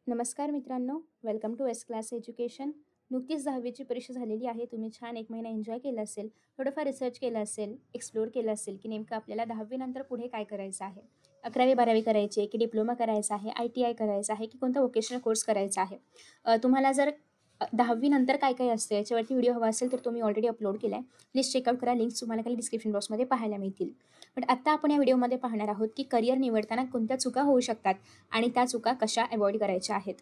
नमस्कार मित्रांनो, welcome to S Class Education. नुकतीच 10वीची परीक्षा झालेली आहे. तुम्ही छान 1 महिना एन्जॉय केला असेल, थोडंफार रिसर्च केला असेल, एक्सप्लोर केलं असेल, की नेमकं आपल्याला 10वी नंतर पुढे काय करायचं आहे. 11वी-12वी करायची आहे, की डिप्लोमा करायचा आहे, ITI करायचं आहे, की कोणता व्होकेशनल कोर्स करायचा आहे. तुम्हाला जर 10वी नंतर काय-काय असतं याच्यावरती व्हिडिओ हवा असेल, तर तो मी ऑलरेडी अपलोड केला आहे. प्लीज चेकआउट करा. लिंक्स तुम्हाला खाली डिस्क्रिप्शन बॉक्समध्ये पाहायला मिळतील. बट आत्ता आपण या व्हिडिओमध्ये पाहणार आहोत, की करियर निवडताना कोणत्या चुका होऊ शकतात आणि त्या चुका कशा अव्हॉइड करायच्या आहेत.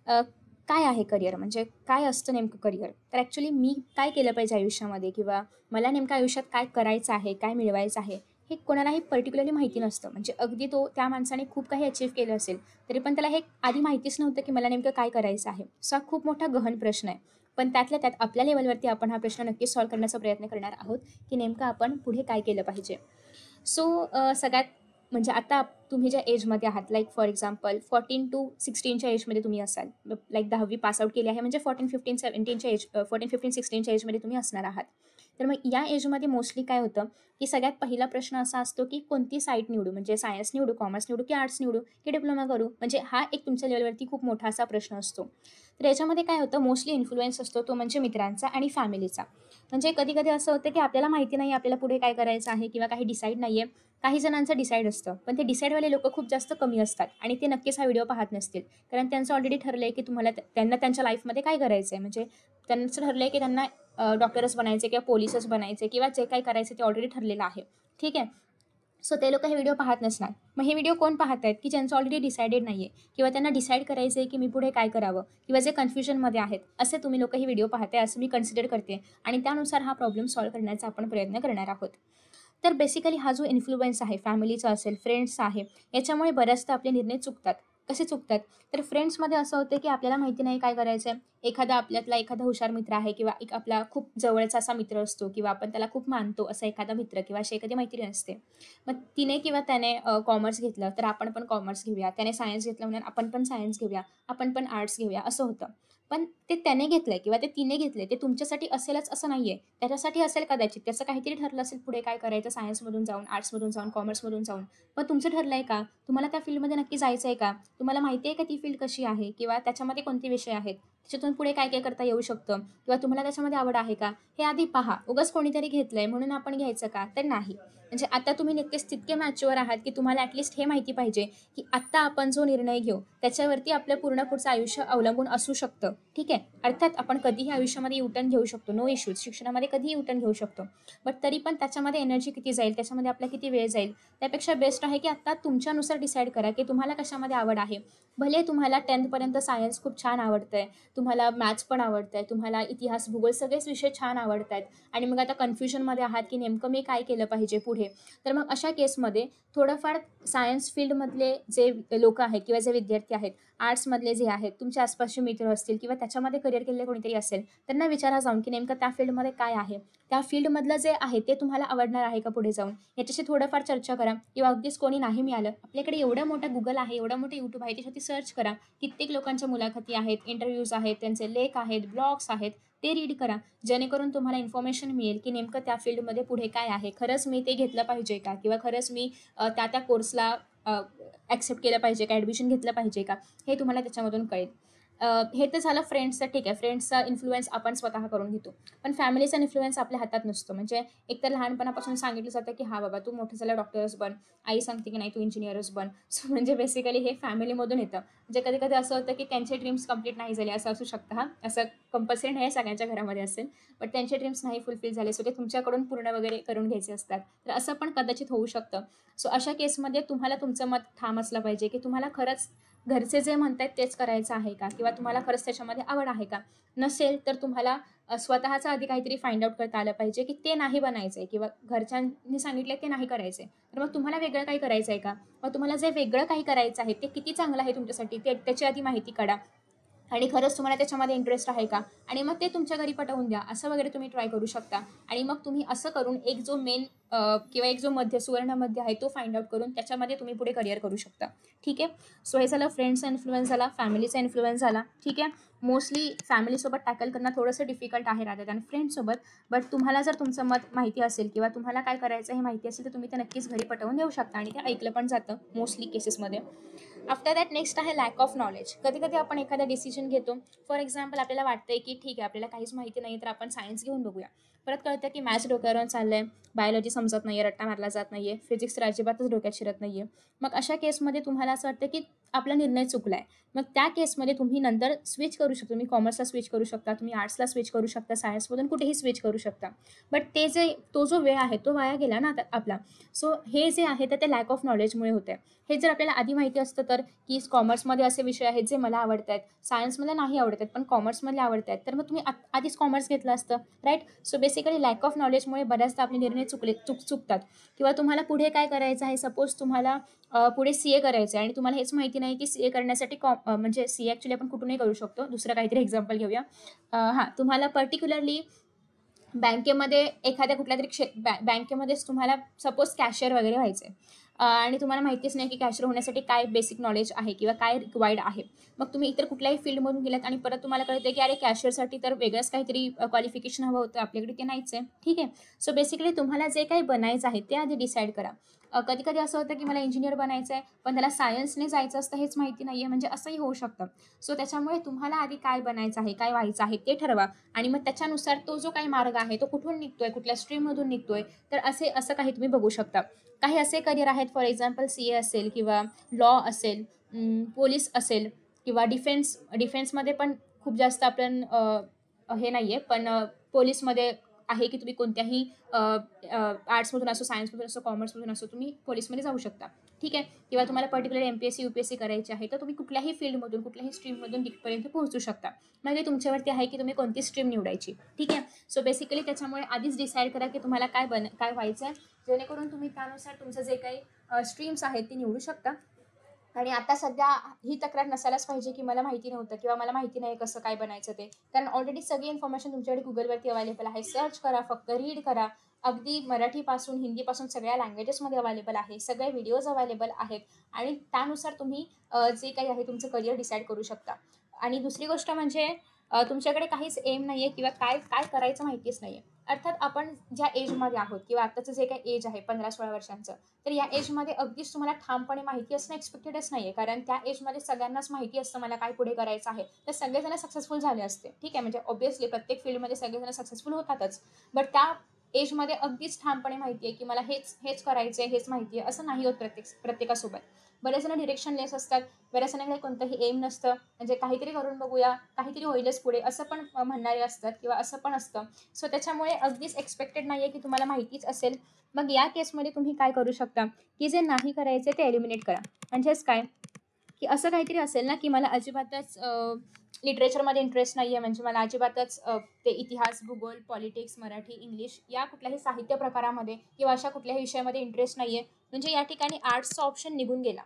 अ, काय आहे करिअर म्हणजे काय असतं नेमकं करिअर? तर ॲक्च्युली मी काय केलं पाहिजे आयुष्यामध्ये किंवा मला नेमकं आयुष्यात काय करायचं आहे, काय मिळवायचं आहे, हे कोणालाही पर्टिक्युलरली माहिती नसतं. म्हणजे अगदी त्या माणसाने खूप काही अचीव्ह केलं असेल, तरी पण त्याला हे आधी माहितीच नव्हतं, की मला नेमकं काय करायचं आहे. सो हा खूप मोठा गहन प्रश्न आहे. पण त्यातल्या त्यात आपल्या लेव्हलवरती आपण हा प्रश्न नक्कीच सॉल्व्ह करण्याचा प्रयत्न करणार आहोत, की नेमकं आपण पुढे काय केलं पाहिजे. सो सगळ्यात म्हणजे आता तुम्ही ज्या एजमध्ये आहात, लाईक फॉर एक्झाम्पल 14 टू 16च्या एजमध्ये तुम्ही असाल. लाईक 10वी पास आउट केली आहे म्हणजे 14-15-16च्या एजमध्ये तुम्ही असणार आहात. तर मग या एजमध्ये मोस्टली काय होतं, की सगळ्यात पहिला प्रश्न असा असतो, की कोणती साईट निवडू? म्हणजे सायन्स निवडू, कॉमर्स निवडू, की आर्ट्स निवडू, की डिप्लोमा करू? म्हणजे हा एक तुमच्या लेव्हलवरती खूप मोठा असा प्रश्न असतो. तर याच्यामध्ये काय होतं, मोस्टली इन्फ्लुअन्स असतो तो म्हणजे मित्रांचा आणि फॅमिलीचा. म्हणजे कधी-कधी असं होतं, की आपल्याला माहिती नाही आपल्याला पुढे काय करायचं आहे किंवा काही डिसाईड नाहीये. काही जणांचं डिसाईड असतं, पण ते डिसाईडवाले लोकं खूप जास्त कमी असतात आणि ते नक्कीच हा व्हिडिओ पाहत नसतील. कारण त्यांचं ऑलरेडी ठरलंय, की तुम्हाला त्यांना त्यांच्या लाईफमध्ये काय करायचंय. म्हणजे त्यांचं ठरलंय, की त्यांना डॉक्टरच बनायचे किंवा पोलिसच बनायचे किंवा जे काही करायचं ते ऑलरेडी ठरलेलं आहे. ठीक आहे. सो ते लोकं हे व्हिडिओ पाहत नसणार. मग हे व्हिडिओ कोण पाहतायत, की ज्यांचं ऑलरेडी डिसायडेड नाहीये किंवा त्यांना डिसाईड करायचं आहे, की मी पुढे काय करावं किंवा जे कन्फ्युजनमध्ये आहेत, असे तुम्ही लोकं हे व्हिडिओ पाहताय असं मी कन्सिडर करते आणि त्यानुसार हा प्रॉब्लेम सॉल्व्ह करण्याचा आपण प्रयत्न करणार आहोत. तर बेसिकली हा जो इन्फ्लुअन्स आहे, फॅमिलीचा असेल, फ्रेंड्सचा आहे, याच्यामुळे बऱ्याचदा आपले निर्णय चुकतात. कसे चुकतात? तर फ्रेंड्समध्ये असं होतं, की आपल्याला माहिती नाही काय करायचं आहे. आपल्यातला एखादा हुशार मित्र आहे किंवा एक आपला खूप जवळचा असा मित्र असतो किंवा आपण त्याला खूप मानतो असा एखादा मित्र किंवा अशी एखादी मैत्रीण असते. मग तिने किंवा त्याने कॉमर्स घेतलं, तर आपण पण कॉमर्स घेऊया. त्याने सायन्स घेतलं म्हणून आपण पण सायन्स घेऊया. आपण पण आर्ट्स घेऊया, असं होतं. पण ते त्याने घेतलंय किंवा ते तिने घेतलंय, ते तुमच्यासाठी असेलच असं नाहीये. त्याच्यासाठी असेल कदाचित. त्याचं काहीतरी ठरलं असेल पुढे काय करायचं सायन्समधून जाऊन, आर्ट्समधून जाऊन, कॉमर्समधून जाऊन. पण तुमचं ठरलंय का? तुम्हाला त्या फील्डमध्ये नक्की जायचंय का? तुम्हाला माहिती आहे का ती फील्ड कशी आहे? किंवा त्याच्यामध्ये कोणते विषय आहेत? त्याच्यातून पुढे काय-काय करता येऊ शकतं? किंवा तुम्हाला त्याच्यामध्ये आवड आहे का? हे आधी पहा. उगाच कोणीतरी घेतलंय म्हणून आपण घ्यायचं का? तर नाही. म्हणजे आता तुम्ही नक्कीच तितके मॅच्युअर आहात, की तुम्हाला ॲटलीस्ट हे माहिती पाहिजे, की आत्ता आपण जो निर्णय घेऊ, त्याच्यावरती आपलं पूर्ण पुढचं आयुष्य अवलंबून असू शकतं. ठीक आहे. अर्थात आपण कधीही आयुष्यामध्ये यू-टर्न घेऊ शकतो. No issues. शिक्षणामध्ये कधीही यू-टर्न घेऊ शकतो. बट तरी पण त्याच्यामध्ये एनर्जी किती जाईल, त्याच्यामध्ये आपला किती वेळ जाईल, त्यापेक्षा बेस्ट आहे की आत्ता तुमच्यानुसार डिसाईड करा, की तुम्हाला कशामध्ये आवड आहे. भले तुम्हाला 10th पर्यंत सायन्स खूप छान आवडतंय, तुम्हाला मॅथ्स पण आवडतंय, तुम्हाला इतिहास, भूगोल सगळेच विषय छान आवडतायत आणि मग आता कन्फ्युजनमध्ये आहात, की नेमकं मी काय केलं पाहिजे पुढे. तर मग अशा केसमध्ये थोडंफार सायन्स फील्डमधले जे लोकं आहेत किंवा जे विद्यार्थी आहेत, आर्ट्समधले जे आहेत, तुमच्या आसपासचे मित्र असतील किंवा त्याच्यामध्ये करिअर केलेलं कोणीतरी असेल, त्यांना विचारा जाऊन, की नेमकं त्या फील्डमध्ये काय आहे? त्या फील्डमधलं जे आहे ते तुम्हाला आवडणार आहे का पुढे जाऊन? याच्याशी थोडंफार चर्चा करा किंवा अगदीच कोणी नाही मिळालं, आपल्याकडे एवढं मोठं Google आहे, एवढं मोठं YouTube आहे, त्याच्यावरती सर्च करा. कित्येक लोकांच्या मुलाखती आहेत, इंटरव्ह्यूज आहेत, त्यांचे लेख आहेत, ब्लॉग्स आहेत, ते रीड करा. जेणेकरून तुम्हाला इन्फॉर्मेशन मिळेल, की नेमकं त्या फील्डमध्ये पुढे काय आहे? खरंच मी ते घेतलं पाहिजे का? किंवा खरंच मी त्या कोर्सला ॲक्सेप्ट केलं पाहिजे का? ॲडमिशन घेतलं पाहिजे का? हे तुम्हाला त्याच्यामधून कळेल. हे तर झालं फ्रेंड्सचं ठीक आहे. फ्रेंड्सचा इन्फ्लुअन्स आपण स्वतः करून घेतो. पण फॅमिलीचा इन्फ्लुअन्स आपल्या हातात नसतो. म्हणजे एकतर लहानपणापासून सांगितलं जातं, की "हां बाबा, तू मोठं झाल्यावर डॉक्टरच बन." आई सांगते, की "नाही, तू इंजिनिअरच बन." सो म्हणजे बेसिकली हे फॅमिलीमधून येतं. म्हणजे कधी-कधी असं होतं, की त्यांचे ड्रीम्स कंप्लीट नाही झाले, असं असू शकतं हां. असं कंपल्सरी नाही आहे सगळ्यांच्या घरामध्ये असेल. बट त्यांचे ड्रीम्स नाही फुलफिल झाले, सो ते तुमच्याकडून पूर्ण वगैरे करून घ्यायचे असतात. तर असं पण कदाचित होऊ शकतं. सो अशा केसमध्ये तुम्हाला तुमचं मत ठाम असलं पाहिजे, की तुम्हाला खरंच घरचे जे म्हणतायत तेच करायचं आहे का? किंवा तुम्हाला खरंच त्याच्यामध्ये आवड आहे का? नसेल तर तुम्हाला स्वतःचं आधी काहीतरी फाइंड आउट करता आलं पाहिजे, की ते नाही बनायचंय किंवा घरच्यांनी सांगितलंय ते नाही करायचंय. तर मग तुम्हाला वेगळं काही करायचंय का? मग तुम्हाला जे वेगळं काही करायचं आहे, ते किती चांगलं आहे तुमच्यासाठी ते त्याची आधी माहिती काढा. आणि खरंच तुम्हाला त्याच्यामध्ये इंटरेस्ट आहे का? आणि मग ते तुमच्या घरी पटवून द्या. असं वगैरे तुम्ही ट्राय करू शकता. आणि मग तुम्ही असं करून एक जो मेन किंवा एक जो सुवर्ण मध्य आहे तो फाइंड आउट करून त्याच्यामध्ये तुम्ही पुढे करियर करू शकता. ठीक आहे. सो हे झालं फ्रेंड्सचा इन्फ्लुअन्स झाला, फॅमिलीचा इन्फ्लुअन्स झाला. ठीक आहे. मोस्टली फॅमिलीसोबत टॅकल करणं थोडंसं डिफिकल्ट आहे रादर दॅन फ्रेंड्ससोबत. बट तुम्हाला जर तुमचं मत माहिती असेल किंवा तुम्हाला काय करायचं हे माहिती असेल, तर तुम्ही ते नक्कीच घरी पटवून देऊ शकता आणि ते ऐकलं पण जातं मोस्टली केसेसमध्ये. आफ्टर दॅट नेक्स्ट आहे लॅक ऑफ नॉलेज. कधी कधी आपण एखादा डिसिजन घेतो. फॉर एक्झाम्पल आपल्याला वाटतंय की ठीक आहे, आपल्याला काहीच माहिती नाही तर आपण सायन्स घेऊन बघूया. परत कळतं की मॅथ्स डोक्यावरून चाललंय, बायोलॉजी समजत नाहीये, रट्टा मारला जात नाहीये, फिजिक्स तर अजिबातच डोक्यात शिरत नाहीये. मग अशा केसमध्ये तुम्हाला असं वाटतं की आपला निर्णय चुकलाय. मग त्या केसमध्ये तुम्ही नंतर स्विच करू शकता. तुम्ही कॉमर्सला स्विच करू शकता, तुम्ही आर्ट्सला स्विच करू शकता, सायन्समधून कुठेही स्विच करू शकता. बट तो जो वेळ आहे तो वाया गेला ना आता आपला. सो हे जे आहे तर ते लॅक ऑफ नॉलेजमुळे होते. हे जर आपल्याला आधी माहिती असतं तर की कॉमर्समध्ये असे विषय आहेत जे मला आवडत आहेत, सायन्समध्ये नाही आवडत आहेत, पण कॉमर्समधले आवडत आहेत, तर मग तुम्ही आधीच कॉमर्स घेतलं असतं, right? So basically lack of नॉलेजमुळे बऱ्याचदा आपले निर्णय चुकतात. किंवा तुम्हाला पुढे काय करायचं आहे, सपोज तुम्हाला पुढे सी ए करायचं आहे आणि तुम्हाला हेच माहिती नाही की सी ए करण्यासाठी म्हणजे सी ए ॲक्च्युली आपण कुठूनही करू शकतो. दुसरं काहीतरी एक्झाम्पल घेऊया. हां, तुम्हाला पर्टिक्युलरली बँकेमध्ये एखाद्या कुठल्यातरी बँकेमध्येच तुम्हाला सपोज कॅशियर वगैरे व्हायचं आहे. आणि तुम्हाला माहितीच नाही की कॅशियर होण्यासाठी काय बेसिक नॉलेज आहे किंवा काय रिक्वायर्ड आहे. मग तुम्ही इतर कुठल्याही फील्डमधून गेलात आणि परत तुम्हाला कळतं की अरे कॅशियरसाठी तर वेगळंच काहीतरी क्वालिफिकेशन हवं होतं, आपल्याकडे ते नाहीच आहे. ठीक आहे. सो बेसिकली तुम्हाला जे काही बनायचं आहे ते आधी डिसाईड करा. कधी कधी असं होतं की मला इंजिनियर बनायचं आहे, पण त्याला सायन्सने जायचं असतं हेच माहिती नाही आहे, म्हणजे असंही होऊ शकतं. सो त्याच्यामुळे तुम्हाला आधी काय बनायचं आहे, काय व्हायचं आहे ते ठरवा. आणि मग त्याच्यानुसार तो जो काही मार्ग आहे तो कुठून निघतोय, कुठल्या स्ट्रीममधून निघतोय, तर असं काही तुम्ही बघू शकता. काही असे करिअर आहेत, फॉर एक्झाम्पल सी ए असेल किंवा लॉ असेल, पोलीस असेल किंवा डिफेन्समध्ये पण खूप जास्त आपण हे नाही आहे, पण पोलीसमध्ये आहे की तुम्ही कोणत्याही आर्ट्समधून असो, सायन्समधून असो, कॉमर्समधून असो, तुम्ही पोलीसमध्ये जाऊ शकता. ठीक आहे. किंवा तुम्हाला पर्टिक्युलर एम-पी-एस-सी, यू-पी-एस-सी करायची आहे, तर तुम्ही कुठल्याही फील्डमधून, कुठल्याही स्ट्रीममधून तिथपर्यंत पोहोचू शकता. मग हे तुमच्यावरती आहे की तुम्ही कोणती स्ट्रीम निवडायची. ठीक आहे. सो बेसिकली त्याच्यामुळे आधीच डिसाईड करा की तुम्हाला काय व्हायचं आहे, जेणेकरून तुम्ही त्यानुसार तुमचं जे काही स्ट्रीम्स आहेत ती निवडू शकता. आणि आता सध्या ही तक्रार नसायलाच पाहिजे की मला माहिती नव्हतं किंवा मला माहिती नाही कसं काय बनायचं ते. कारण ऑलरेडी सगळी इन्फॉर्मेशन तुमच्याकडे Googleवरती अवेलेबल आहे. सर्च करा, फक्त रीड करा. अगदी मराठीपासून हिंदीपासून सगळ्या लँग्वेजेसमध्ये अवेलेबल आहे. सगळे व्हिडिओज अवेलेबल आहेत आणि त्यानुसार तुम्ही जे काही आहे तुमचं करियर डिसाईड करू शकता. आणि दुसरी गोष्ट म्हणजे तुमच्याकडे काहीच एम नाही आहे किंवा काय काय करायचं माहितीच नाही आहे. अर्थात आपण ज्या एजमध्ये आहोत किंवा आत्ताचं जे काही एज आहे 15-16 वर्षांचं, तर या एजमध्ये अगदीच तुम्हाला ठामपणे माहिती असणं एक्सपेक्टेडच नाही आहे. कारण त्या एजमध्ये सगळ्यांनाच माहिती असतं मला काय पुढे करायचं आहे. तर सगळेजण सक्सेसफुल झाले असते. ठीक आहे. म्हणजे ऑब्व्हियसली प्रत्येक फील्डमध्ये सगळेजण सक्सेसफुल होतातच. बट त्या एजमध्ये अगदीच ठामपणे माहिती आहे की मला हेच हेच करायचं आहे, हेच माहिती आहे, असं नाही होत प्रत्येकासोबत. बरेच जण डिरेक्शनलेस असतात. बऱ्याच जणांकडे कोणतंही एम नसतं. म्हणजे काहीतरी करून बघूया, काहीतरी होईलच पुढे, असं पण म्हणणारे असतात किंवा असं पण असतं. सो त्याच्यामुळे अगदीच एक्सपेक्टेड नाही आहे की तुम्हाला माहितीच असेल. मग या केसमध्ये तुम्ही काय करू शकता, की जे नाही करायचे ते एलिमिनेट करा. म्हणजेच काय, की असं काहीतरी असेल ना, की मला अजिबातच लिटरेचरमध्ये इंटरेस्ट नाही आहे, म्हणजे मला अजिबातच ते इतिहास, भूगोल, पॉलिटिक्स, मराठी, इंग्लिश या कुठल्याही साहित्य प्रकारामध्ये किंवा अशा कुठल्याही विषयामध्ये इंटरेस्ट नाही आहे. म्हणजे या ठिकाणी आर्ट्सचा ऑप्शन निघून गेला.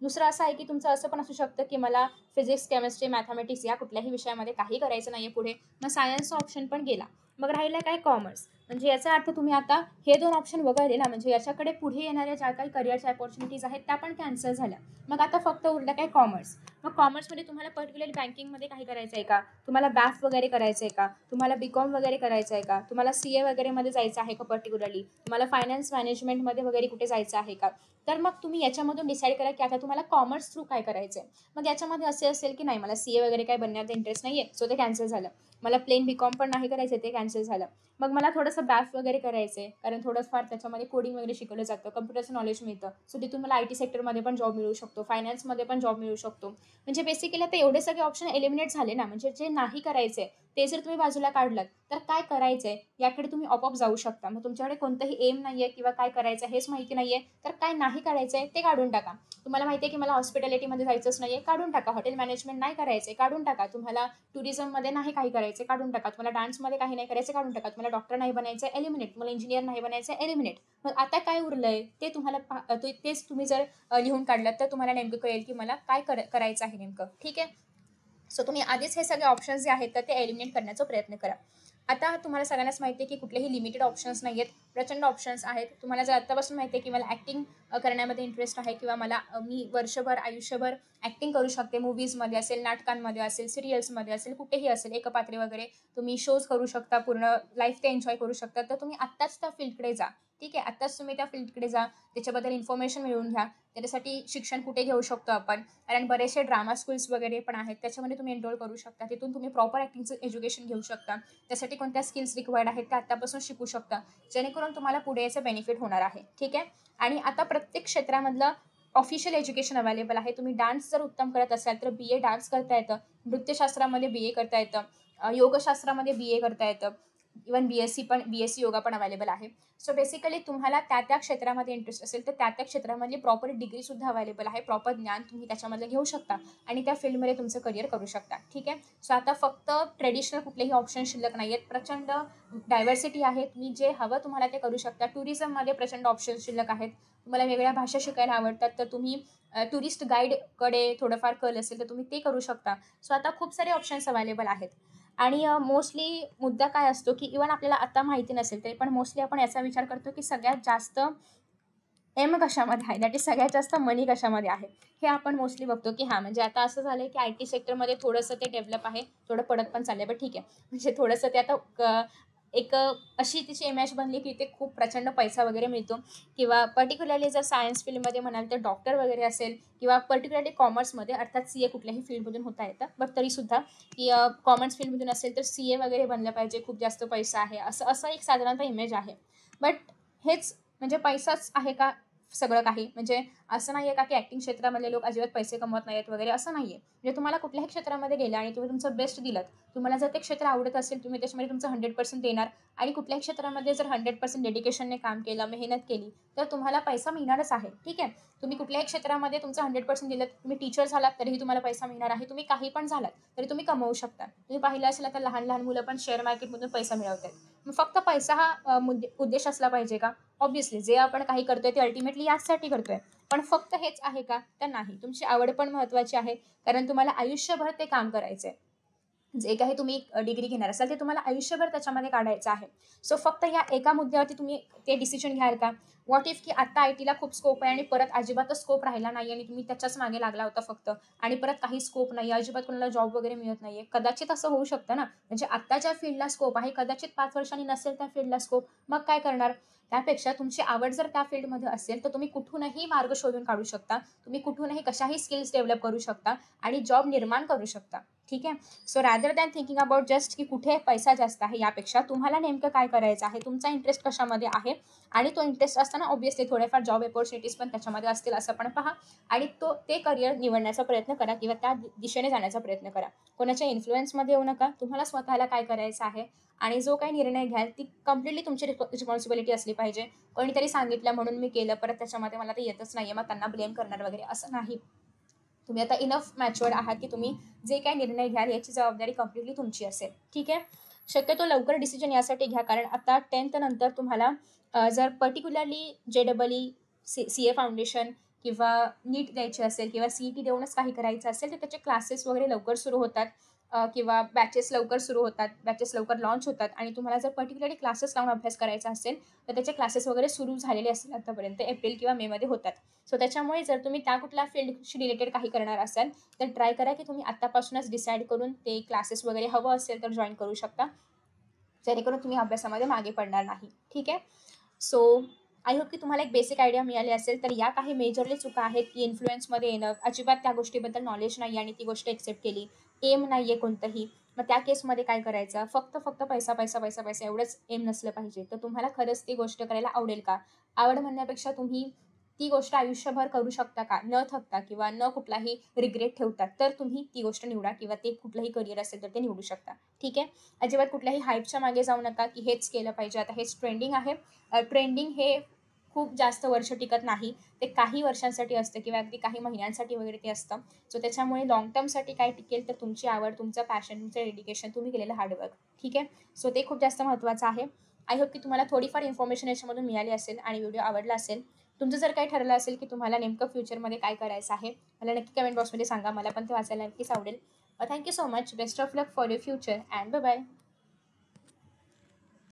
दुसरं असं आहे, की तुमचं असं पण असू शकतं, की मला फिजिक्स, केमिस्ट्री, मॅथमॅटिक्स या कुठल्याही विषयामध्ये काही करायचं नाही आहे पुढे. मग सायन्सचा ऑप्शन पण गेला. मग राहिलं काय, कॉमर्स. म्हणजे याचा अर्थ तुम्ही आता हे 2 ऑप्शन वगळले ना, म्हणजे याच्याकडे पुढे येणाऱ्या ज्या काही करिअरच्या अपॉर्च्युनिटीज आहेत त्या पण कॅन्सल झाल्या. मग आता फक्त उरलं काय, कॉमर्स. मग कॉमर्समध्ये तुम्हाला पर्टिक्युलरली बँकिंगमध्ये काही करायचं आहे का? तुम्हाला बॅफ वगैरे करायचं आहे का? तुम्हाला बी-कॉम वगैरे करायचं आहे का? तुम्हाला सी-ए वगैरेमध्ये जायचं आहे का पर्टिक्युलरली? तुम्हाला फायनान्स मॅनेजमेंटमध्ये वगैरे कुठे जायचं आहे का? तर मग तुम्ही याच्यामधून डिसाईड करा, की आता तुम्हाला कॉमर्स थ्रू काय करायचं आहे. मग याच्यामध्ये असे असेल, की नाही मला सी-ए वगैरे काही बनण्यात इंटरेस्ट नाही आहे, सो ते कॅन्सल झालं. मला प्लेन बी-कॉम पण नाही करायचं ते कॅन्सल झालं. मग मला थोडंसं बॅफ वगैरे करायचं आहे, कारण थोडंफार त्याच्यामध्ये कोडिंग वगैरे शिकवलं जातं, कम्प्युटरचं नॉलेज मिळतं. सो तिथून मला आय-टी सेक्टरमध्ये पण जॉब मिळू शकतो, फायनान्समध्ये पण जॉब मिळू शकतो. म्हणजे बेसिकली आता एवढे सगळे ऑप्शन एलिमिनेट झाले ना, म्हणजे जे नाही करायचे ते जर तुम्ही बाजूला काढलात, तर काय करायचंय याकडे तुम्ही आपोआप जाऊ शकता. मग तुमच्याकडे कोणतंही एम नाहीये किंवा काय करायचं हेच माहिती नाहीये, तर काय नाही करायचंय ते काढून टाका. तुम्हाला माहिती आहे की मला हॉस्पिटॅलिटीमध्ये जायचंच नाहीये, काढून टाका. हॉटेल मॅनेजमेंट नाही करायचंय, काढून टाका. तुम्हाला टुरिझममध्ये नाही काही करायचं, काढून टाका. तुम्हाला डान्समध्ये काही नाही करायचं, काढून टाका. तुम्हाला डॉक्टर नाही बनायचं, एलिमिनेट. तुम्हाला इंजिनियर नाही बनायचं, एलिमिनेट. मग आता काय उरलंय ते तुम्हाला तेच तुम्ही जर लिहून काढलात तर तुम्हाला नेमकं कळेल की मला काय करायचं आहे नेमकं. ठीक आहे. सो तुम्ही आधीच हे सगळे ऑप्शन्स जे आहेत तर ते एलिमिनेट करण्याचा प्रयत्न करा. आता तुम्हाला सगळ्यांनाच माहिती आहे की कुठलेही लिमिटेड ऑप्शन्स नाही आहेत, प्रचंड ऑप्शन्स आहेत. तुम्हाला जर आत्तापासून माहिती आहे की मला ॲक्टिंग करण्यामध्ये इंटरेस्ट आहे किंवा मला मी वर्षभर, आयुष्यभर ॲक्टिंग करू शकते. मूव्हीजमध्ये असेल, नाटकांमध्ये असेल, सिरियल्समध्ये असेल, कुठेही असेल, एकपात्री वगैरे तुम्ही शोज करू शकता, पूर्ण लाईफ ते एन्जॉय करू शकता. तर तुम्ही आत्ताच त्या फील्डकडे जा. ठीक आहे. आत्ताच तुम्ही त्या फील्डकडे जा, त्याच्याबद्दल इन्फॉर्मेशन मिळवून घ्या. त्याच्यासाठी शिक्षण कुठे घेऊ शकतो आपण, कारण बरेचसे ड्रामा स्कूल्स वगैरे पण आहेत. त्याच्यामध्ये तुम्ही एनरोल करू शकता. तिथून तुम्ही प्रॉपर ॲक्टिंगचं एज्युकेशन घेऊ शकता. त्यासाठी कोणत्या स्किल्स रिक्वायर्ड आहेत त्या आत्तापासून शिकू शकता. जेणेकरून तुम्हाला पुढे याचं बेनिफिट होणार आहे. ठीक आहे. आणि आता प्रत्येक क्षेत्रामधलं ऑफिशियल एज्युकेशन अवेलेबल आहे. तुम्ही डान्स जर उत्तम करत असाल तर BA डान्स करता येतं. नृत्यशास्त्रामध्ये BA करता येतं. योगशास्त्रामध्ये BA करता येतं. इव्हन BSc योगा पण अवेलेबल आहे. सो बेसिकली तुम्हाला त्या क्षेत्रामध्ये इंटरेस्ट असेल तर त्या क्षेत्रामधली प्रॉपर डिग्रीसुद्धा अवेलेबल आहे. प्रॉपर ज्ञान तुम्ही त्याच्यामधलं घेऊ शकता आणि त्या फील्डमध्ये तुमचं करिअर करू शकता. ठीक आहे. सो आता फक्त ट्रेडिशनल कुठलेही ऑप्शन शिल्लक नाही आहेत. प्रचंड डायव्हर्सिटी आहे. तुम्ही जे हवं तुम्हाला ते करू शकता. टुरिझममध्ये प्रचंड ऑप्शन शिल्लक आहेत. तुम्हाला वेगळ्या भाषा शिकायला आवडतात तर तुम्ही टुरिस्ट गाईडकडे थोडंफार कल असेल तर तुम्ही ते करू शकता. सो आता खूप सारे ऑप्शन्स अवेलेबल आहेत. आणि मोस्टली मुद्दा काय असतो, की इव्हन आपल्याला आता माहिती नसेल तरी पण मोस्टली आपण याचा विचार करतो, की सगळ्यात जास्त एम कशामध्ये आहे, दॅट इज सगळ्यात जास्त मनी कशामध्ये आहे. हे आपण मोस्टली बघतो, की हां, म्हणजे आता असं झालंय, की IT सेक्टरमध्ये थोडंसं ते डेव्हलप आहे. थोडं पडत पण चाललंय, पण ठीक आहे. म्हणजे थोडंसं ते आता एक अशी तिची इमेज बनली, की ते खूप प्रचंड पैसा वगैरे मिळतो किंवा पर्टिक्युलरली जर सायन्स फील्डमध्ये म्हणाल तर डॉक्टर वगैरे असेल किंवा पर्टिक्युलरली कॉमर्समध्ये अर्थात CA कुठल्याही फील्डमधून होता येतं. बट तरीसुद्धा की कॉमर्स फील्डमधून असेल तर CA वगैरे बनलं पाहिजे, खूप जास्त पैसा आहे, असं असं एक साधारणतः इमेज आहे. बट हेच म्हणजे पैसाच आहे का सगळं काही? म्हणजे असं नाहीये का, की ॲक्टिंग क्षेत्रामधले लोक अजिबात पैसे कमवत नाहीयेत वगैरे असं नाहीये. म्हणजे तुम्हाला कुठल्याही क्षेत्रामध्ये गेला आणि तुम्ही तुमचं बेस्ट दिलत, तुम्हाला जर ते क्षेत्र आवडत असेल, तुम्ही त्याच्यामध्ये तुमचं 100% देणार आणि कुठल्याही क्षेत्रामध्ये जर 100% डेडिकेशनने काम केलं, मेहनत केली, तर तुम्हाला पैसा मिळणारच आहे. ठीक आहे. तुम्ही कुठल्याही क्षेत्रामध्ये तुमचं 100% दिलत, तुम्ही टीचर झालात तरीही तुम्हाला पैसा मिळणार आहे. तुम्ही काही पण झालात तरी तुम्ही कमवू शकता. तुम्ही पाहिलं असेल आता लहान-लहान मुलं पण शेअर मार्केटमधून पैसा मिळवतायत. मग फक्त पैसा हा उद्देश असला पाहिजे का? ऑब्व्हियसली जे आपण काही करतोय ते अल्टिमेटली याचसाठी करतोय. पण फक्त हेच आहे का? तर नाही. तुमची आवड पण महत्त्वाची आहे. कारण तुम्हाला आयुष्यभर ते काम करायचंय. जे काही तुम्ही डिग्री घेणार असाल ते तुम्हाला आयुष्यभर त्याच्यामध्ये काढायचं आहे. सो फक्त या एका मुद्द्यावरती तुम्ही ते डिसिजन घ्याल का? व्हॉट इफ की आता आय-टीला खूप स्कोप आहे आणि परत अजिबातच स्कोप राहिला नाही आणि तुम्ही त्याच्याच मागे लागला होता फक्त आणि परत काही स्कोप नाही, अजिबात कोणाला जॉब वगैरे मिळत नाहीये. कदाचित असं होऊ शकतं ना. म्हणजे आत्ता ज्या फील्डला स्कोप आहे, कदाचित 5 वर्षांनी नसेल त्या फील्डला स्कोप. मग काय करणार? त्यापेक्षा तुमची आवड जर त्या फील्डमध्ये असेल, तर तुम्ही कुठूनही मार्ग शोधून काढू शकता. तुम्ही कुठूनही कशाही स्किल्स डेव्हलप करू शकता आणि जॉब निर्माण करू शकता. ठीक आहे. So rather than thinking about just की कुठे पैसा जास्त आहे, यापेक्षा तुम्हाला नेमकं काय करायचं आहे, तुमचा इंटरेस्ट कशामध्ये आहे आणि तो इंटरेस्ट असताना ऑब्व्हियसली थोडेफार जॉब अपॉर्च्युनिटीज पण त्याच्यामध्ये असतील असं पण पहा आणि ते करिअर निवडण्याचा प्रयत्न करा किंवा त्या दिशेने जाण्याचा प्रयत्न करा. कोणाच्या इन्फ्लुअन्समध्ये येऊ नका. तुम्हाला स्वतःला काय करायचं आहे आणि जो काही निर्णय घ्याल ती कंप्लीटली तुमची रिस्पॉन्सिबिलिटी असली पाहिजे. कोणीतरी सांगितलं म्हणून मी केलं, परत त्याच्यामध्ये मला ते येतच नाहीये, मग त्यांना ब्लेम करणार वगैरे असं नाही. तुम्ही आता इनफ मॅच्युअर्ड आहात, की तुम्ही जे काही निर्णय घ्याल याची जबाबदारी कंप्लीटली तुमची असेल. ठीक आहे. शक्यतो लवकर डिसिजन यासाठी घ्या, कारण आता 10th नंतर तुम्हाला जर पर्टिक्युलरली JEE, CA फाउंडेशन किंवा नीट द्यायची असेल किंवा CET देऊनच काही करायचं असेल, तर त्याचे क्लासेस वगैरे लवकर सुरू होतात किंवा बॅचेस लवकर सुरू होतात, बॅचेस लवकर लॉन्च होतात आणि तुम्हाला जर पर्टिक्युलरली क्लासेस लावून अभ्यास करायचा असेल, तर त्याचे क्लासेस वगैरे सुरू झालेले असतील आतापर्यंत एप्रिल किंवा मेमध्ये होतात. सो त्याच्यामुळे जर तुम्ही त्या कुठल्या फील्डशी रिलेटेड काही करणार असाल, तर ट्राय करा की तुम्ही आत्तापासूनच डिसाईड करून ते क्लासेस वगैरे हवं असेल तर जॉइन करू शकता. जेणेकरून तुम्ही अभ्यासामध्ये मागे पडणार नाही. ठीक आहे. सो आय होप की तुम्हाला एक बेसिक आयडिया मिळाली असेल. तर या काही मेजरली चुका आहेत, की इन्फ्लुअन्समध्ये येणं, अजिबात त्या गोष्टीबद्दल नॉलेज नाही आणि ती गोष्ट एक्सेप्ट केली, एम नाही आहे कोणतंही. मग त्या केसमध्ये काय करायचं? फक्त पैसा, पैसा, पैसा, पैसा एवढंच एम नसलं पाहिजे. तर तुम्हाला खरंच ती गोष्ट करायला आवडेल का? आवड म्हणण्यापेक्षा तुम्ही ती गोष्ट आयुष्यभर करू शकता का? न थकता किंवा न कुठलाही रिग्रेट ठेवता, तर तुम्ही ती गोष्ट निवडा किंवा ते कुठलंही करिअर असेल तर ते निवडू शकता. ठीक आहे. अजिबात कुठल्याही हाईपच्या मागे जाऊ नका, की हेच केलं पाहिजे, आता हेच ट्रेंडिंग आहे. ट्रेंडिंग हे खूप जास्त वर्ष टिकत नाही. ते काही वर्षांसाठी असतं किंवा अगदी काही महिन्यांसाठी वगैरे ते असतं. सो त्याच्यामुळे लाँग टर्मसाठी काय टिकेल तर तुमची आवड, तुमचं पॅशन, तुमचं डेडिकेशन, तुम्ही केलेलं हार्डवर्क. ठीक आहे. सो ते खूप जास्त महत्त्वाचं आहे. आय होप की तुम्हाला थोडीफार इन्फॉर्मेशन याच्यामधून मिळाली असेल आणि व्हिडिओ आवडला असेल. तुमचं जर काही ठरलं असेल, की तुम्हाला नेमकं फ्युचरमध्ये काय करायचं आहे, मला नक्की कमेंट बॉक्समध्ये सांगा. मला पण ते वाचायला नक्कीच आवडेल. Thank you so much. Best of luck for your future and bye bye.